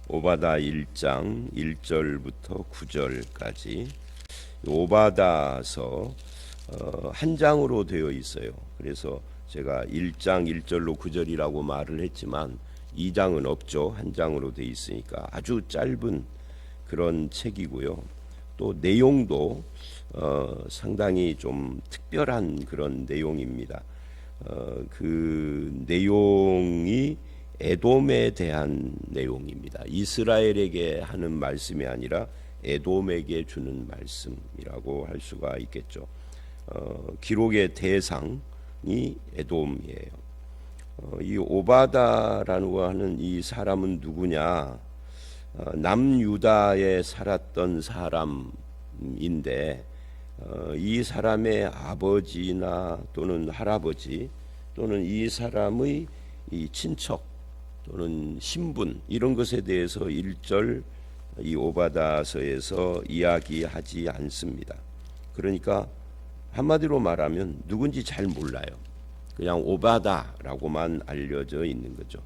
오바다 1장 1절부터 9절까지 오바다서 한 장으로 되어 있어요. 그래서 제가 1장 1절로 9절이라고 말을 했지만 2장은 없죠. 한 장으로 되어 있으니까 아주 짧은 그런 책이고요. 또 내용도 상당히 좀 특별한 그런 내용입니다. 그 내용이 에돔에 대한 내용입니다. 이스라엘에게 하는 말씀이 아니라 에돔에게 주는 말씀이라고 할 수가 있겠죠. 기록의 대상이 에돔이에요. 이 오바다라고 하는 이 사람은 누구냐? 남유다에 살았던 사람인데 이 사람의 아버지나 또는 할아버지 또는 이 사람의 이 친척 또는 신분 이런 것에 대해서 1절 이 오바다서에서 이야기하지 않습니다. 그러니까 한마디로 말하면 누군지 잘 몰라요. 그냥 오바다라고만 알려져 있는 거죠.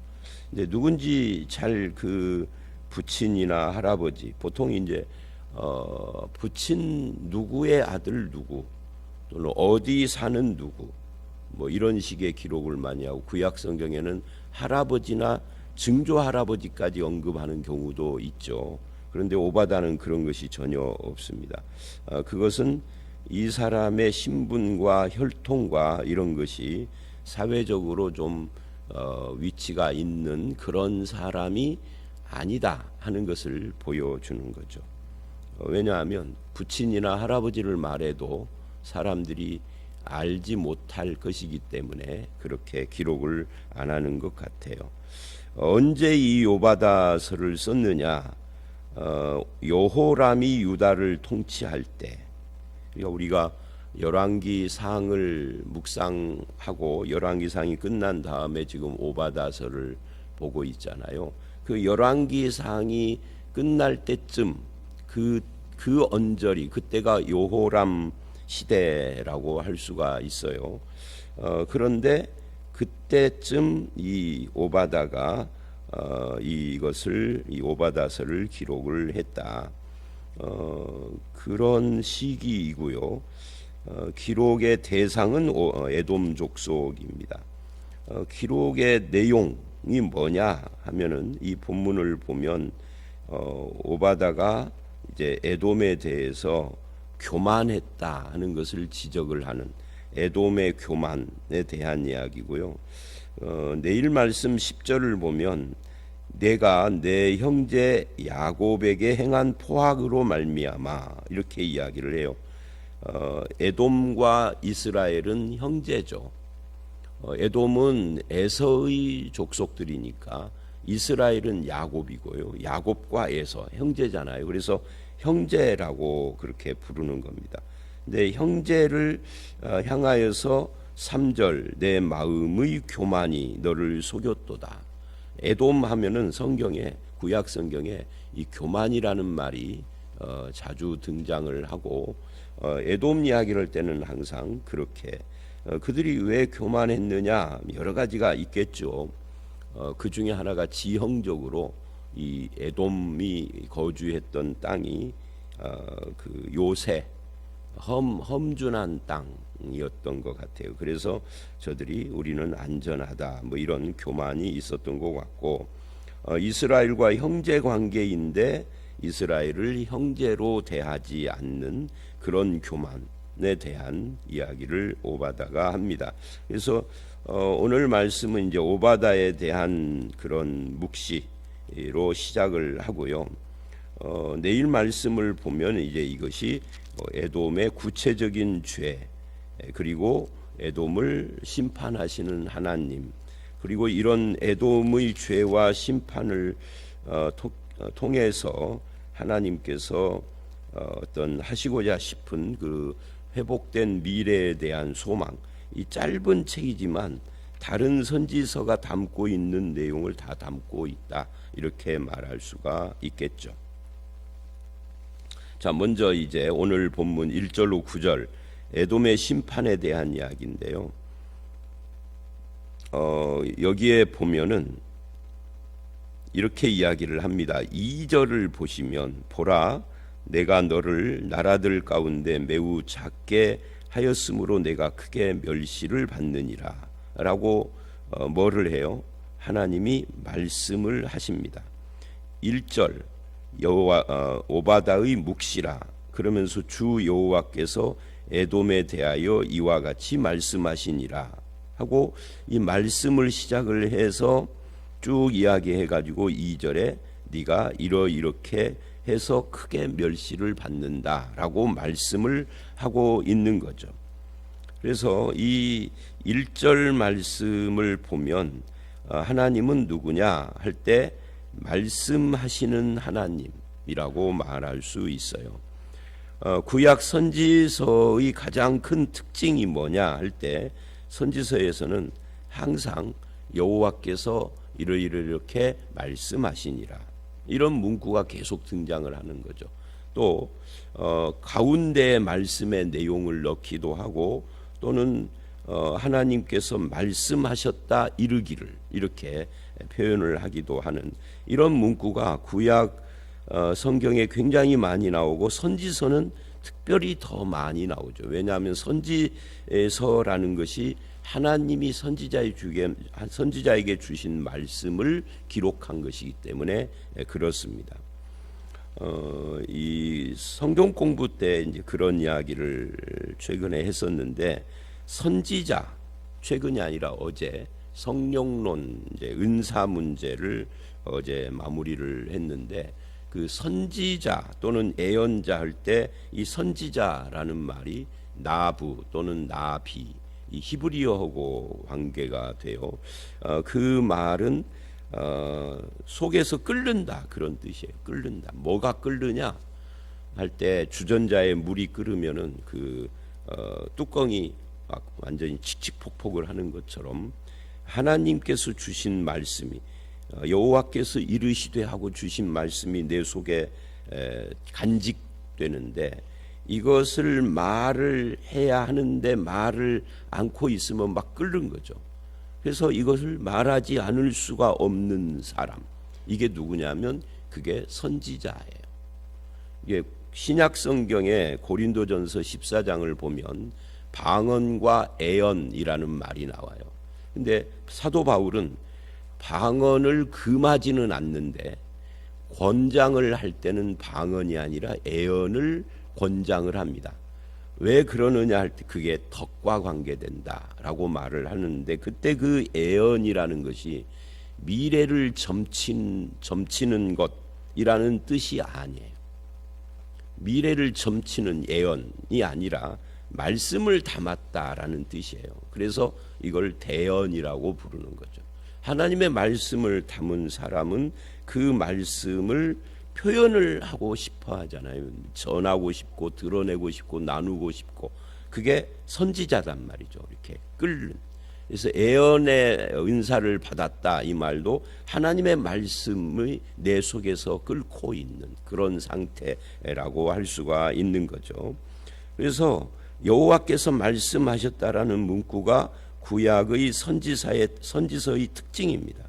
근데 누군지 잘 그 부친이나 할아버지 보통 이제 부친 누구의 아들 누구 또는 어디 사는 누구 뭐 이런 식의 기록을 많이 하고 구약 성경에는 할아버지나 증조 할아버지까지 언급하는 경우도 있죠. 그런데 오바다는 그런 것이 전혀 없습니다. 그것은 이 사람의 신분과 혈통과 이런 것이 사회적으로 좀 위치가 있는 그런 사람이 아니다 하는 것을 보여주는 거죠. 왜냐하면 부친이나 할아버지를 말해도 사람들이 알지 못할 것이기 때문에 그렇게 기록을 안 하는 것 같아요. 언제 이 오바다서를 썼느냐? 여호람이 유다를 통치할 때, 우리가 열왕기상을 묵상하고 열왕기상이 끝난 다음에 지금 오바다서를 보고 있잖아요. 그 열왕기상이 끝날 때쯤 그 언저리 그때가 여호람 시대라고 할 수가 있어요. 그런데 그때쯤 이 오바다가 이것을 이 오바다서를 기록을 했다. 그런 시기이고요. 기록의 대상은 에돔 족속입니다. 기록의 내용이 뭐냐 하면은 이 본문을 보면 오바다가 이제 에돔에 대해서 교만했다 하는 것을 지적을 하는 에돔의 교만에 대한 이야기고요. 내일 말씀 10절을 보면 내가 내 형제 야곱에게 행한 포악으로 말미암아 이렇게 이야기를 해요. 에돔과 이스라엘은 형제죠. 에돔은 에서의 족속들이니까 이스라엘은 야곱이고요. 야곱과 에서 형제잖아요. 그래서 형제라고 그렇게 부르는 겁니다. 근데 형제를 향하여서 3절 내 마음의 교만이 너를 속였도다. 에돔 하면은 성경에 구약 성경에 이 교만이라는 말이 자주 등장을 하고 에돔 이야기를 할 때는 항상 그렇게 그들이 왜 교만했느냐 여러 가지가 있겠죠. 그 중에 하나가 지형적으로 이 에돔이 거주했던 땅이 그 요새 험준한 땅이었던 것 같아요. 그래서 저들이 우리는 안전하다 뭐 이런 교만이 있었던 것 같고 이스라엘과 형제 관계인데 이스라엘을 형제로 대하지 않는 그런 교만에 대한 이야기를 오바다가 합니다. 그래서 오늘 말씀은 이제 오바다에 대한 그런 묵시로 시작을 하고요. 내일 말씀을 보면 이제 이것이 에돔의 구체적인 죄 그리고 에돔을 심판하시는 하나님 그리고 이런 에돔의 죄와 심판을 통해서 하나님께서 어떤 하시고자 싶은 그 회복된 미래에 대한 소망 이 짧은 책이지만 다른 선지서가 담고 있는 내용을 다 담고 있다 이렇게 말할 수가 있겠죠. 자, 먼저 이제 오늘 본문 1절로 9절 에돔의 심판에 대한 이야기인데요. 여기에 보면은 이렇게 이야기를 합니다. 2절을 보시면 보라 내가 너를 나라들 가운데 매우 작게 하였으므로 내가 크게 멸시를 받느니라 라고 뭐를 해요? 하나님이 말씀을 하십니다. 1절 오바다의 묵시라 그러면서 주 여호와께서 에돔에 대하여 이와 같이 말씀하시니라 하고 이 말씀을 시작을 해서 쭉 이야기해 가지고 2절에 네가 이렇게 해서 크게 멸시를 받는다라고 말씀을 하고 있는 거죠. 그래서 이 1절 말씀을 보면 하나님은 누구냐 할 때 말씀하시는 하나님이라고 말할 수 있어요. 구약 선지서의 가장 큰 특징이 뭐냐 할 때 선지서에서는 항상 여호와께서 이렇게 말씀하시니라 이런 문구가 계속 등장을 하는 거죠. 또 가운데 말씀의 내용을 넣기도 하고 또는 하나님께서 말씀하셨다 이르기를 이렇게 표현을 하기도 하는 이런 문구가 구약 성경에 굉장히 많이 나오고 선지서는 특별히 더 많이 나오죠. 왜냐하면 선지서라는 것이 하나님이 선지자에게 주신 말씀을 기록한 것이기 때문에 그렇습니다. 이 성경 공부 때 이제 그런 이야기를 최근에 했었는데 선지자 최근이 아니라 어제 성령론 이제 은사 문제를 어제 마무리를 했는데 그 선지자 또는 예언자 할 때 이 선지자라는 말이 나부 또는 나비 이 히브리어하고 관계가 돼요. 그 말은 속에서 끓는다 그런 뜻이에요. 끓는다. 뭐가 끓느냐 할 때 주전자에 물이 끓으면은 그 뚜껑이 막 완전히 칙칙폭폭을 하는 것처럼 하나님께서 주신 말씀이 여호와께서 이르시되 하고 주신 말씀이 내 속에 간직되는데 이것을 말을 해야 하는데 말을 않고 있으면 막 끓는 거죠. 그래서 이것을 말하지 않을 수가 없는 사람 이게 누구냐면 그게 선지자예요. 이게 신약 성경에 고린도전서 14장을 보면 방언과 애언이라는 말이 나와요. 근데 사도 바울은 방언을 금하지는 않는데 권장을 할 때는 방언이 아니라 애언을 권장을 합니다. 왜 그러느냐 할 때 그게 덕과 관계된다라고 말을 하는데 그때 그 애언이라는 것이 미래를 점치는 것이라는 뜻이 아니에요. 미래를 점치는 애언이 아니라 말씀을 담았다라는 뜻이에요. 그래서 이걸 대언이라고 부르는 거죠. 하나님의 말씀을 담은 사람은 그 말씀을 표현을 하고 싶어 하잖아요. 전하고 싶고 드러내고 싶고 나누고 싶고 그게 선지자단 말이죠. 이렇게 끓는. 그래서 애언의 은사를 받았다 이 말도 하나님의 말씀의 내 속에서 끓고 있는 그런 상태라고 할 수가 있는 거죠. 그래서 여호와께서 말씀하셨다라는 문구가 구약의 선지서의 특징입니다.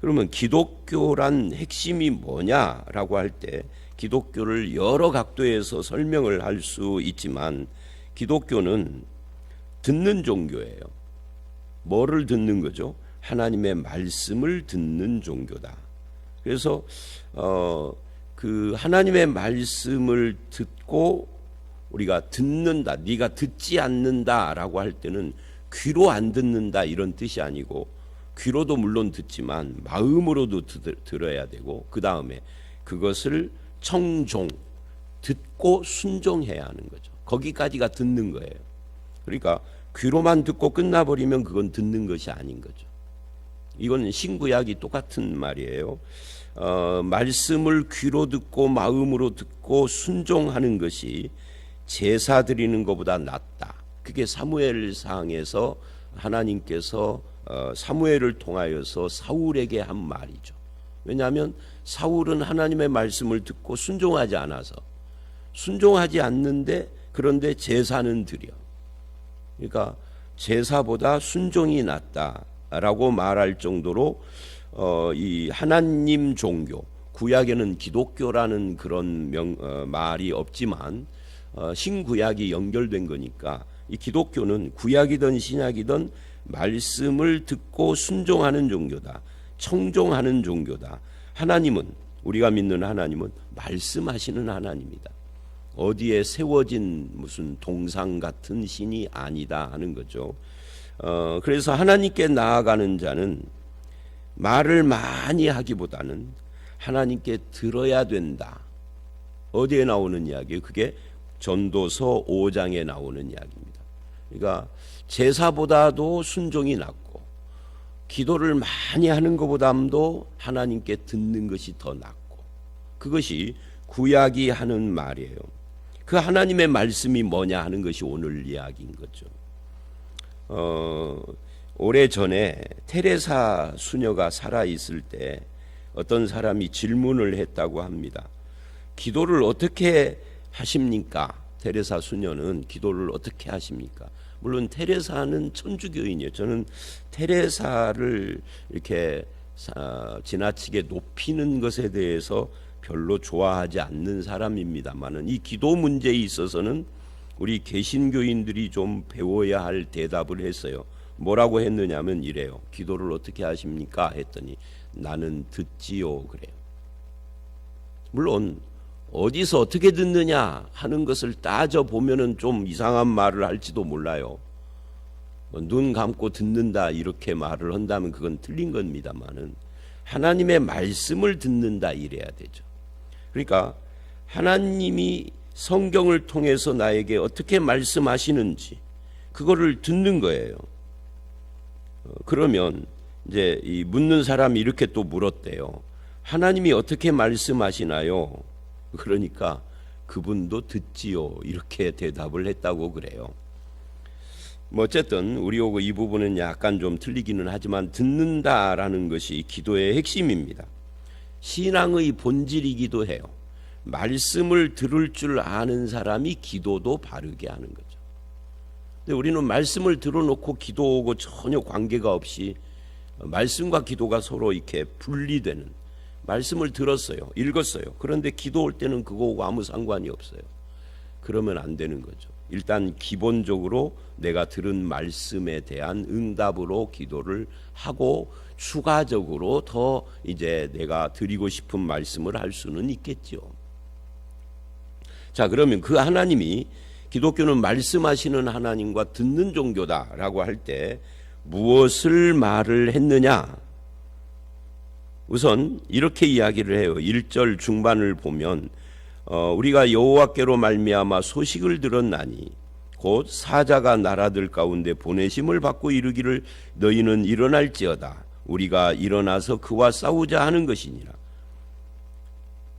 그러면 기독교란 핵심이 뭐냐라고 할 때 기독교를 여러 각도에서 설명을 할 수 있지만 기독교는 듣는 종교예요. 뭐를 듣는 거죠? 하나님의 말씀을 듣는 종교다. 그래서 그 하나님의 말씀을 듣고 우리가 듣는다, 네가 듣지 않는다라고 할 때는 귀로 안 듣는다 이런 뜻이 아니고 귀로도 물론 듣지만 마음으로도 들어야 되고 그 다음에 그것을 청종, 듣고 순종해야 하는 거죠. 거기까지가 듣는 거예요. 그러니까 귀로만 듣고 끝나버리면 그건 듣는 것이 아닌 거죠. 이건 신구약이 똑같은 말이에요. 말씀을 귀로 듣고 마음으로 듣고 순종하는 것이 제사 드리는 것보다 낫다. 그게 사무엘상에서 하나님께서 사무엘을 통하여서 사울에게 한 말이죠. 왜냐하면 사울은 하나님의 말씀을 듣고 순종하지 않아서 순종하지 않는데 그런데 제사는 드려. 그러니까 제사보다 순종이 낫다라고 말할 정도로 이 하나님 종교, 구약에는 기독교라는 그런 말이 없지만 신구약이 연결된 거니까 이 기독교는 구약이든 신약이든 말씀을 듣고 순종하는 종교다. 청종하는 종교다. 하나님은, 우리가 믿는 하나님은 말씀하시는 하나님이다. 어디에 세워진 무슨 동상 같은 신이 아니다 하는 거죠. 그래서 하나님께 나아가는 자는 말을 많이 하기보다는 하나님께 들어야 된다. 어디에 나오는 이야기예요? 그게 전도서 5장에 나오는 이야기입니다. 그러니까 제사보다도 순종이 낫고 기도를 많이 하는 것보다도 하나님께 듣는 것이 더 낫고, 그것이 구약이 하는 말이에요. 그 하나님의 말씀이 뭐냐 하는 것이 오늘 이야기인 거죠. 오래전에 테레사 수녀가 살아있을 때 어떤 사람이 질문을 했다고 합니다. 기도를 어떻게 하십니까? 테레사 수녀는 기도를 어떻게 하십니까? 물론 테레사는 천주교인이에요. 저는 테레사를 이렇게 지나치게 높이는 것에 대해서 별로 좋아하지 않는 사람입니다만은 이 기도 문제에 있어서는 우리 개신교인들이 좀 배워야 할 대답을 했어요. 뭐라고 했느냐면 이래요. 기도를 어떻게 하십니까? 했더니 나는 듣지요 그래요. 물론 어디서 어떻게 듣느냐 하는 것을 따져보면은 좀 이상한 말을 할지도 몰라요. 눈 감고 듣는다 이렇게 말을 한다면 그건 틀린 겁니다만은 하나님의 말씀을 듣는다 이래야 되죠. 그러니까 하나님이 성경을 통해서 나에게 어떻게 말씀하시는지 그거를 듣는 거예요. 그러면 이제 이 묻는 사람이 이렇게 또 물었대요. 하나님이 어떻게 말씀하시나요? 그러니까 그분도 듣지요 이렇게 대답을 했다고 그래요. 뭐 어쨌든 우리하고 이 부분은 약간 좀 틀리기는 하지만 듣는다라는 것이 기도의 핵심입니다. 신앙의 본질이기도 해요. 말씀을 들을 줄 아는 사람이 기도도 바르게 하는 거죠. 근데 우리는 말씀을 들어놓고 기도하고 전혀 관계가 없이 말씀과 기도가 서로 이렇게 분리되는, 말씀을 들었어요. 읽었어요. 그런데 기도할 때는 그거하고 아무 상관이 없어요. 그러면 안 되는 거죠. 일단 기본적으로 내가 들은 말씀에 대한 응답으로 기도를 하고 추가적으로 더 이제 내가 드리고 싶은 말씀을 할 수는 있겠죠. 자, 그러면 그 하나님이, 기독교는 말씀하시는 하나님과 듣는 종교다라고 할 때 무엇을 말을 했느냐? 우선 이렇게 이야기를 해요. 1절 중반을 보면 우리가 여호와께로 말미암아 소식을 들었나니 곧 사자가 나라들 가운데 보내심을 받고 이르기를 너희는 일어날지어다. 우리가 일어나서 그와 싸우자 하는 것이니라.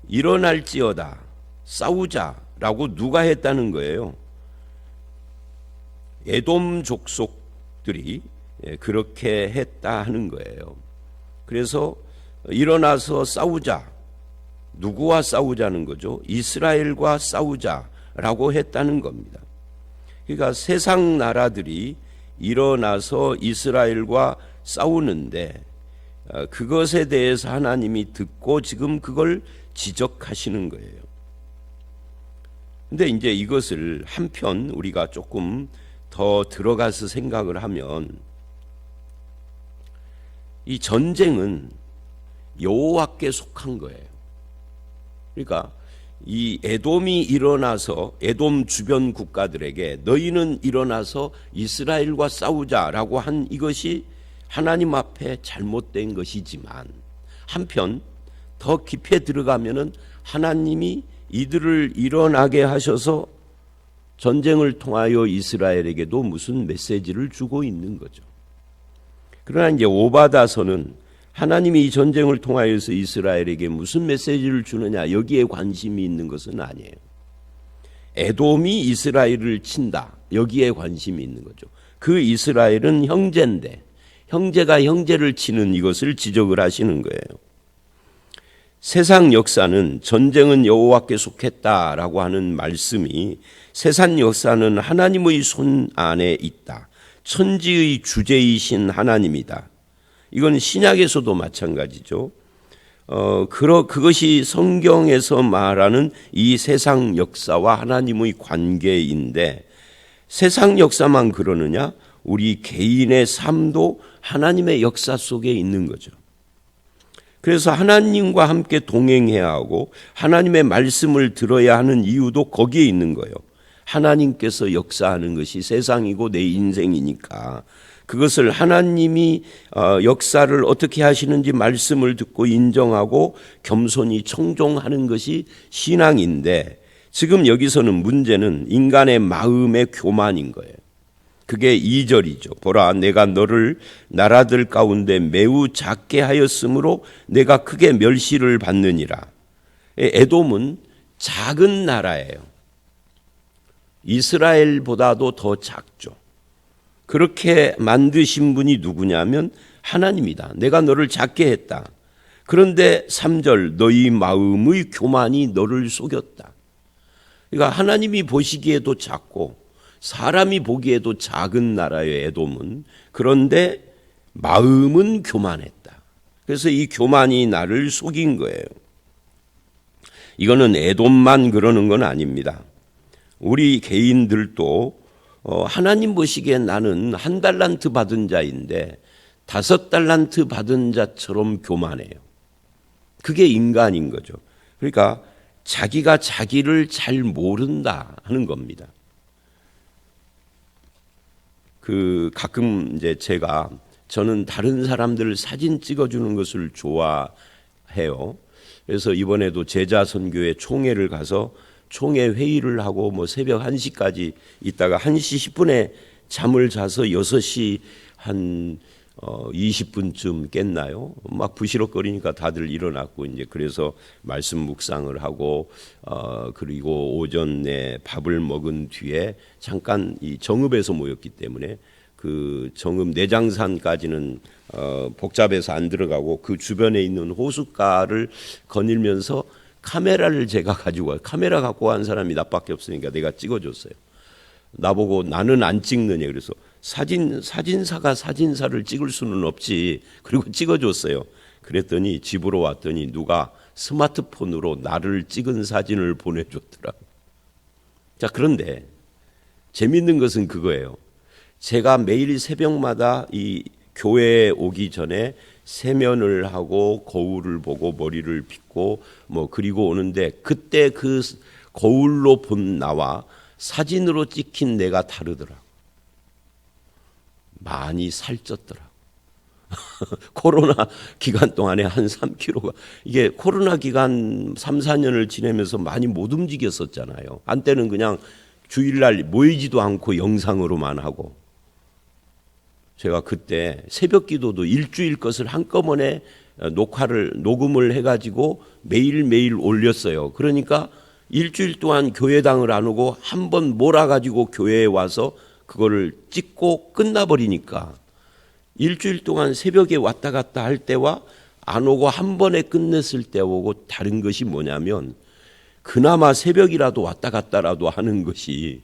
일어날지어다, 싸우자라고 누가 했다는 거예요? 에돔 족속들이 그렇게 했다 하는 거예요. 그래서 일어나서 싸우자, 누구와 싸우자는 거죠? 이스라엘과 싸우자라고 했다는 겁니다. 그러니까 세상 나라들이 일어나서 이스라엘과 싸우는데 그것에 대해서 하나님이 듣고 지금 그걸 지적하시는 거예요. 근데 이제 이것을 한편 우리가 조금 더 들어가서 생각을 하면 이 전쟁은 여호와께 속한 거예요. 그러니까 이 에돔이 일어나서 에돔 주변 국가들에게 너희는 일어나서 이스라엘과 싸우자라고 한 이것이 하나님 앞에 잘못된 것이지만 한편 더 깊이 들어가면은 하나님이 이들을 일어나게 하셔서 전쟁을 통하여 이스라엘에게도 무슨 메시지를 주고 있는 거죠. 그러나 이제 오바다서는 하나님이 이 전쟁을 통하여서 이스라엘에게 무슨 메시지를 주느냐 여기에 관심이 있는 것은 아니에요. 에돔이 이스라엘을 친다 여기에 관심이 있는 거죠. 그 이스라엘은 형제인데 형제가 형제를 치는 이것을 지적을 하시는 거예요. 세상 역사는 전쟁은 여호와께 속했다라고 하는 말씀이 세상 역사는 하나님의 손 안에 있다. 천지의 주제이신 하나님이다. 이건 신약에서도 마찬가지죠. 그것이 성경에서 말하는 이 세상 역사와 하나님의 관계인데, 세상 역사만 그러느냐? 우리 개인의 삶도 하나님의 역사 속에 있는 거죠. 그래서 하나님과 함께 동행해야 하고 하나님의 말씀을 들어야 하는 이유도 거기에 있는 거예요. 하나님께서 역사하는 것이 세상이고 내 인생이니까 그것을 하나님이 역사를 어떻게 하시는지 말씀을 듣고 인정하고 겸손히 청종하는 것이 신앙인데, 지금 여기서는 문제는 인간의 마음의 교만인 거예요. 그게 2절이죠. 보라, 내가 너를 나라들 가운데 매우 작게 하였으므로 내가 크게 멸시를 받느니라. 에돔은 작은 나라예요. 이스라엘보다도 더 작죠. 그렇게 만드신 분이 누구냐면 하나님이다. 내가 너를 작게 했다. 그런데 3절, 너희 마음의 교만이 너를 속였다. 그러니까 하나님이 보시기에도 작고 사람이 보기에도 작은 나라의 에돔은, 그런데 마음은 교만했다. 그래서 이 교만이 나를 속인 거예요. 이거는 에돔만 그러는 건 아닙니다. 우리 개인들도 하나님 보시기에 나는 1달란트 받은 자인데 5달란트 받은 자처럼 교만해요. 그게 인간인 거죠. 그러니까 자기가 자기를 잘 모른다 하는 겁니다. 가끔 이제 저는 다른 사람들 사진 찍어주는 것을 좋아해요. 그래서 이번에도 제자 선교회 총회를 가서 총회 회의를 하고 새벽 1시까지 있다가 1시 10분에 잠을 자서 6시 한 20분쯤 깼나요? 막 부시럭거리니까 다들 일어났고, 이제 그래서 말씀 묵상을 하고 그리고 오전에 밥을 먹은 뒤에 잠깐 이 정읍에서 모였기 때문에 그 정읍 내장산까지는 복잡해서 안 들어가고 그 주변에 있는 호숫가를 거닐면서 카메라를 제가 가지고 와요. 카메라 갖고 간 사람이 나밖에 없으니까 내가 찍어줬어요. 나보고 나는 안 찍느냐. 그래서 사진사가 사진사를 찍을 수는 없지. 그리고 찍어줬어요. 그랬더니 집으로 왔더니 누가 스마트폰으로 나를 찍은 사진을 보내줬더라고요. 자, 그런데 재밌는 것은 그거예요. 제가 매일 새벽마다 이 교회에 오기 전에 세면을 하고 거울을 보고 머리를 빗고 그리고 오는데, 그때 그 거울로 본 나와 사진으로 찍힌 내가 다르더라. 많이 살쪘더라. 코로나 기간 동안에 한 3kg가, 이게 코로나 기간 3, 4년을 지내면서 많이 못 움직였었잖아요. 한때는 그냥 주일날 모이지도 않고 영상으로만 하고, 제가 그때 새벽 기도도 일주일 것을 한꺼번에 녹음을 해가지고 매일매일 올렸어요. 그러니까 일주일 동안 교회당을 안 오고 한 번 몰아가지고 교회에 와서 그거를 찍고 끝나버리니까, 일주일 동안 새벽에 왔다 갔다 할 때와 안 오고 한 번에 끝냈을 때하고 다른 것이 뭐냐면, 그나마 새벽이라도 왔다 갔다라도 하는 것이,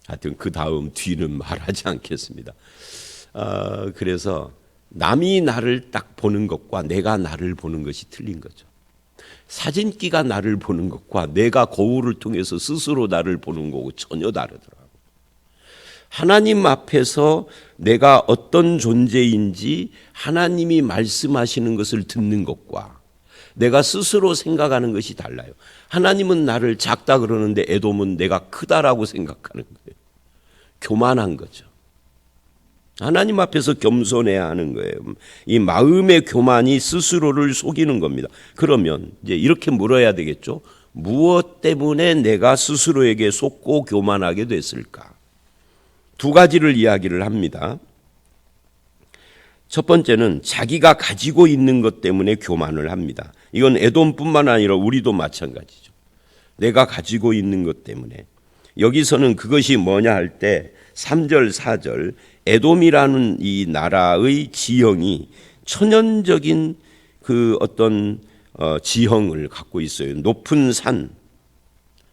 하여튼 그 다음 뒤는 말하지 않겠습니다. 그래서 남이 나를 딱 보는 것과 내가 나를 보는 것이 틀린 거죠. 사진기가 나를 보는 것과 내가 거울을 통해서 스스로 나를 보는 거고 전혀 다르더라고요. 하나님 앞에서 내가 어떤 존재인지 하나님이 말씀하시는 것을 듣는 것과 내가 스스로 생각하는 것이 달라요. 하나님은 나를 작다 그러는데 에돔은 내가 크다라고 생각하는 거예요. 교만한 거죠. 하나님 앞에서 겸손해야 하는 거예요. 이 마음의 교만이 스스로를 속이는 겁니다. 그러면 이제 이렇게 물어야 되겠죠. 무엇 때문에 내가 스스로에게 속고 교만하게 됐을까? 두 가지를 이야기를 합니다. 첫 번째는 자기가 가지고 있는 것 때문에 교만을 합니다. 이건 에돔뿐만 아니라 우리도 마찬가지죠. 내가 가지고 있는 것 때문에. 여기서는 그것이 뭐냐 할 때 3절 4절 에돔이라는 이 나라의 지형이 천연적인 그 어떤 지형을 갖고 있어요. 높은 산.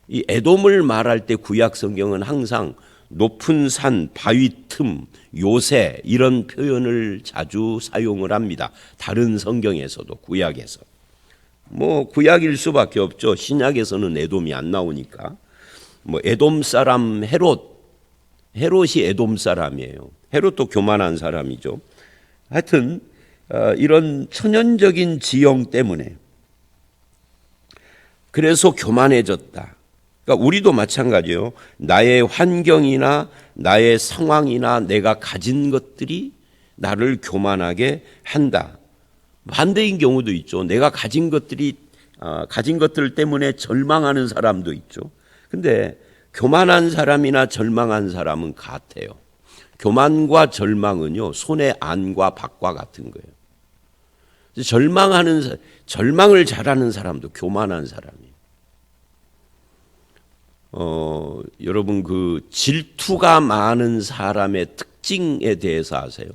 이 에돔을 말할 때 구약 성경은 항상 높은 산, 바위 틈, 요새 이런 표현을 자주 사용을 합니다. 다른 성경에서도, 구약에서. 뭐 구약일 수밖에 없죠. 신약에서는 에돔이 안 나오니까. 뭐 에돔 사람 헤롯이 에돔 사람이에요. 헤롯도 교만한 사람이죠. 하여튼 이런 천연적인 지형 때문에 그래서 교만해졌다. 그러니까 우리도 마찬가지예요. 나의 환경이나 나의 상황이나 내가 가진 것들이 나를 교만하게 한다. 반대인 경우도 있죠. 내가 가진 것들 때문에 절망하는 사람도 있죠. 근데 교만한 사람이나 절망한 사람은 같아요. 교만과 절망은요, 손의 안과 밖과 같은 거예요. 절망을 잘하는 사람도 교만한 사람이에요. 여러분 그 질투가 많은 사람의 특징에 대해서 아세요?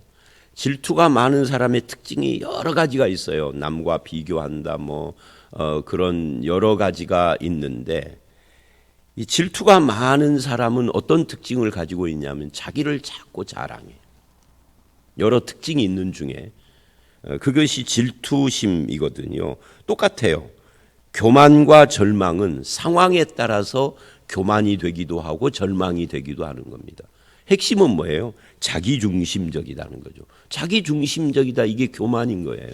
질투가 많은 사람의 특징이 여러 가지가 있어요. 남과 비교한다, 그런 여러 가지가 있는데, 이 질투가 많은 사람은 어떤 특징을 가지고 있냐면 자기를 자꾸 자랑해요. 여러 특징이 있는 중에 그것이 질투심이거든요. 똑같아요. 교만과 절망은 상황에 따라서 교만이 되기도 하고 절망이 되기도 하는 겁니다. 핵심은 뭐예요? 자기중심적이라는 거죠. 자기중심적이다, 이게 교만인 거예요.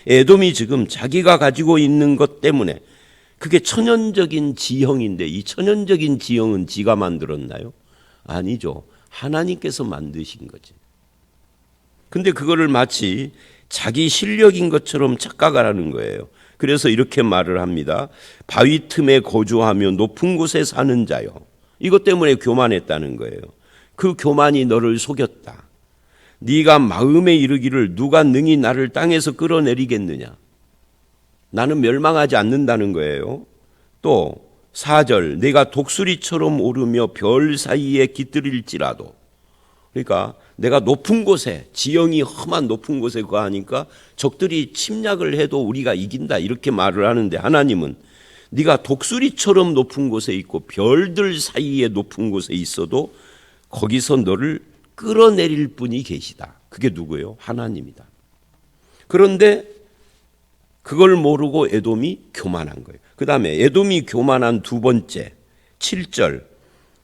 에돔이 지금 자기가 가지고 있는 것 때문에, 그게 천연적인 지형인데 이 천연적인 지형은 지가 만들었나요? 아니죠. 하나님께서 만드신 거지. 근데 그거를 마치 자기 실력인 것처럼 착각하라는 거예요. 그래서 이렇게 말을 합니다. 바위 틈에 거주하며 높은 곳에 사는 자요. 이것 때문에 교만했다는 거예요. 그 교만이 너를 속였다. 네가 마음에 이르기를 누가 능히 나를 땅에서 끌어내리겠느냐. 나는 멸망하지 않는다는 거예요. 또 4절, 내가 독수리처럼 오르며 별 사이에 깃들일지라도. 그러니까 내가 높은 곳에, 지형이 험한 높은 곳에 거하니까 적들이 침략을 해도 우리가 이긴다, 이렇게 말을 하는데, 하나님은 네가 독수리처럼 높은 곳에 있고 별들 사이에 높은 곳에 있어도 거기서 너를 끌어내릴 분이 계시다. 그게 누구예요? 하나님이다. 그런데 그걸 모르고 에돔이 교만한 거예요. 그 다음에 에돔이 교만한 두 번째 7절,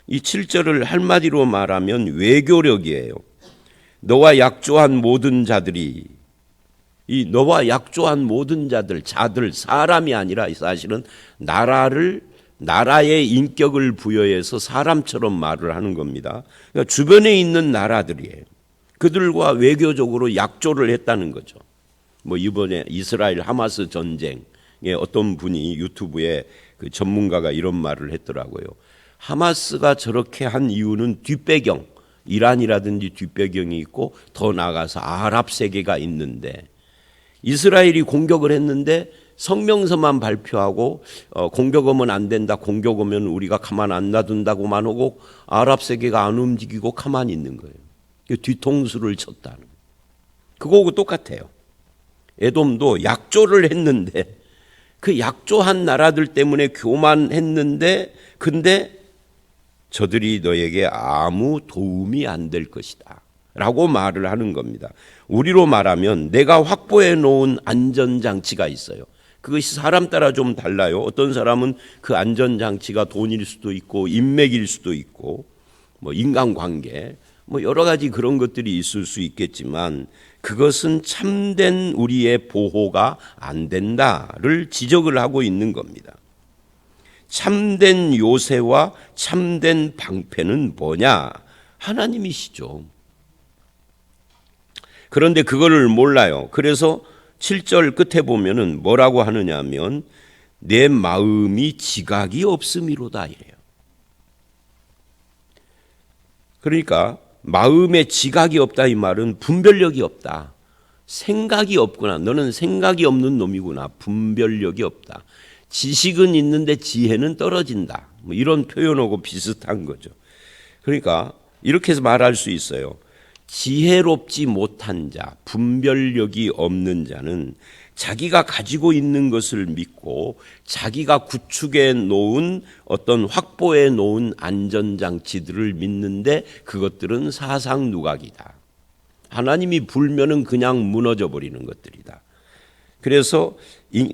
이 7절을 한마디로 말하면 외교력이에요. 너와 약조한 모든 자들이, 이 너와 약조한 모든 자들, 사람이 아니라 사실은 나라의 인격을 부여해서 사람처럼 말을 하는 겁니다. 그러니까 주변에 있는 나라들이에요. 그들과 외교적으로 약조를 했다는 거죠. 이번에 이스라엘 하마스 전쟁에 어떤 분이 유튜브에 그 전문가가 이런 말을 했더라고요. 하마스가 저렇게 한 이유는 뒷배경, 이란이라든지 뒷배경이 있고 더 나아가서 아랍 세계가 있는데, 이스라엘이 공격을 했는데 성명서만 발표하고 공격 오면 안 된다, 공격 오면 우리가 가만 안 놔둔다고만 하고 아랍 세계가 안 움직이고 가만히 있는 거예요. 뒤통수를 쳤다는. 그거하고 똑같아요. 에돔도 약조를 했는데, 그 약조한 나라들 때문에 교만했는데, 근데 저들이 너에게 아무 도움이 안 될 것이다 라고 말을 하는 겁니다. 우리로 말하면 내가 확보해 놓은 안전장치가 있어요. 그것이 사람 따라 좀 달라요. 어떤 사람은 그 안전장치가 돈일 수도 있고 인맥일 수도 있고 인간관계, 여러 가지 그런 것들이 있을 수 있겠지만, 그것은 참된 우리의 보호가 안 된다를 지적을 하고 있는 겁니다. 참된 요새와 참된 방패는 뭐냐? 하나님이시죠. 그런데 그거를 몰라요. 그래서 7절 끝에 보면은 뭐라고 하느냐 하면 내 마음이 지각이 없음이로다 이래요. 그러니까 마음에 지각이 없다, 이 말은 분별력이 없다. 생각이 없구나. 너는 생각이 없는 놈이구나. 분별력이 없다. 지식은 있는데 지혜는 떨어진다. 이런 표현하고 비슷한 거죠. 그러니까 이렇게 해서 말할 수 있어요. 지혜롭지 못한 자, 분별력이 없는 자는 자기가 가지고 있는 것을 믿고 자기가 구축해 놓은 어떤 확보해 놓은 안전장치들을 믿는데 그것들은 사상 누각이다. 하나님이 불면은 그냥 무너져 버리는 것들이다. 그래서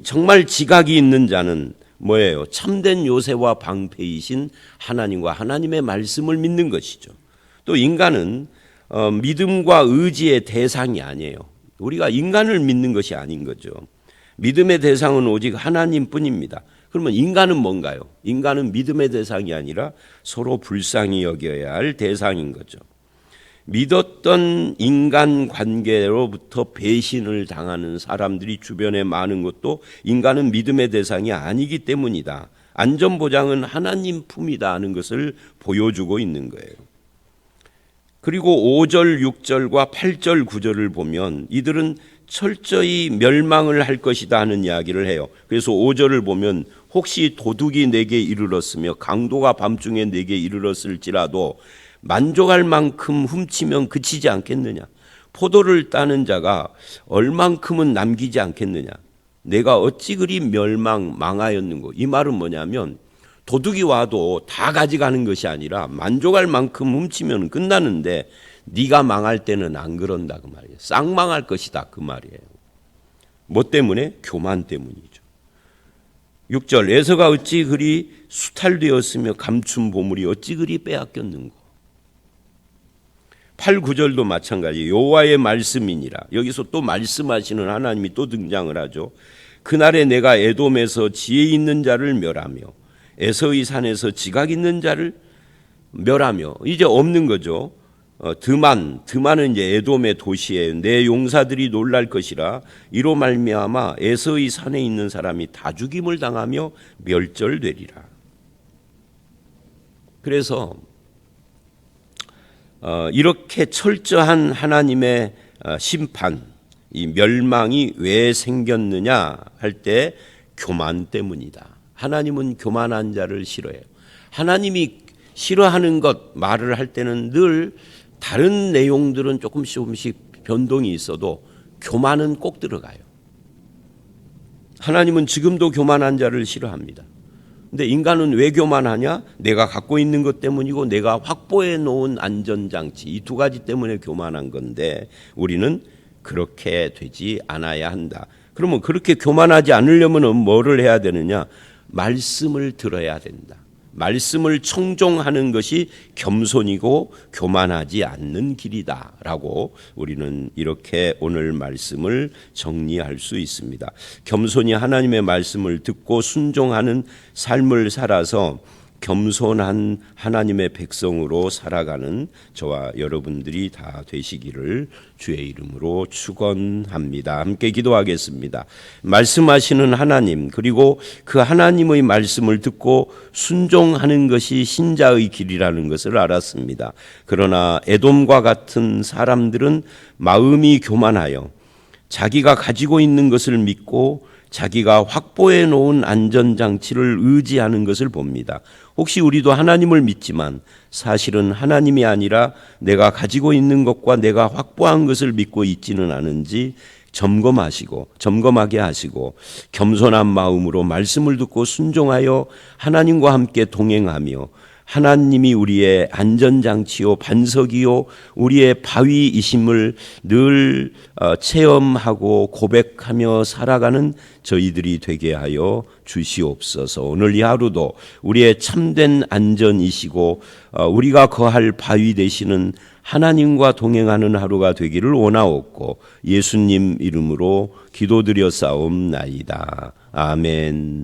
정말 지각이 있는 자는 뭐예요? 참된 요새와 방패이신 하나님과 하나님의 말씀을 믿는 것이죠. 또 인간은 믿음과 의지의 대상이 아니에요. 우리가 인간을 믿는 것이 아닌 거죠. 믿음의 대상은 오직 하나님뿐입니다. 그러면 인간은 뭔가요? 인간은 믿음의 대상이 아니라 서로 불쌍히 여겨야 할 대상인 거죠. 믿었던 인간관계로부터 배신을 당하는 사람들이 주변에 많은 것도 인간은 믿음의 대상이 아니기 때문이다. 안전보장은 하나님 품이다 하는 것을 보여주고 있는 거예요. 그리고 5절, 6절과 8절, 9절을 보면 이들은 철저히 멸망을 할 것이다 하는 이야기를 해요. 그래서 5절을 보면 혹시 도둑이 내게 이르렀으며 강도가 밤중에 내게 이르렀을지라도 만족할 만큼 훔치면 그치지 않겠느냐. 포도를 따는 자가 얼만큼은 남기지 않겠느냐. 내가 어찌 그리 망하였는고. 이 말은 뭐냐면 도둑이 와도 다 가져가는 것이 아니라 만족할 만큼 훔치면 끝나는데 네가 망할 때는 안 그런다 그 말이에요. 쌍망할 것이다 그 말이에요. 뭐 때문에? 교만 때문이죠. 6절 에서가 어찌 그리 수탈되었으며 감춘 보물이 어찌 그리 빼앗겼는고. 8, 9절도 마찬가지. 여호와의 말씀이니라. 여기서 또 말씀하시는 하나님이 또 등장을 하죠. 그날에 내가 에돔에서 지혜 있는 자를 멸하며 에서의 산에서 지각 있는 자를 멸하며 이제 없는 거죠. 드만은 이제 에돔의 도시에 내 용사들이 놀랄 것이라 이로 말미암아 에서의 산에 있는 사람이 다 죽임을 당하며 멸절되리라. 그래서 이렇게 철저한 하나님의 심판, 이 멸망이 왜 생겼느냐 할 때 교만 때문이다. 하나님은 교만한 자를 싫어해요. 하나님이 싫어하는 것 말을 할 때는 늘 다른 내용들은 조금씩 변동이 있어도 교만은 꼭 들어가요. 하나님은 지금도 교만한 자를 싫어합니다. 근데 인간은 왜 교만하냐? 내가 갖고 있는 것 때문이고 내가 확보해 놓은 안전장치 이 두 가지 때문에 교만한 건데 우리는 그렇게 되지 않아야 한다. 그러면 그렇게 교만하지 않으려면 뭐를 해야 되느냐? 말씀을 들어야 된다. 말씀을 청종하는 것이 겸손이고 교만하지 않는 길이다라고 우리는 이렇게 오늘 말씀을 정리할 수 있습니다. 겸손히 하나님의 말씀을 듣고 순종하는 삶을 살아서 겸손한 하나님의 백성으로 살아가는 저와 여러분들이 다 되시기를 주의 이름으로 축원합니다. 함께 기도하겠습니다. 말씀하시는 하나님 그리고 그 하나님의 말씀을 듣고 순종하는 것이 신자의 길이라는 것을 알았습니다. 그러나 에돔과 같은 사람들은 마음이 교만하여 자기가 가지고 있는 것을 믿고 자기가 확보해 놓은 안전장치를 의지하는 것을 봅니다. 혹시 우리도 하나님을 믿지만 사실은 하나님이 아니라 내가 가지고 있는 것과 내가 확보한 것을 믿고 있지는 않은지 점검하게 하시고 겸손한 마음으로 말씀을 듣고 순종하여 하나님과 함께 동행하며 하나님이 우리의 안전장치요 반석이요 우리의 바위이심을 늘 체험하고 고백하며 살아가는 저희들이 되게 하여 주시옵소서. 오늘 이 하루도 우리의 참된 안전이시고 우리가 거할 바위 되시는 하나님과 동행하는 하루가 되기를 원하옵고 예수님 이름으로 기도드려 싸움나이다. 아멘.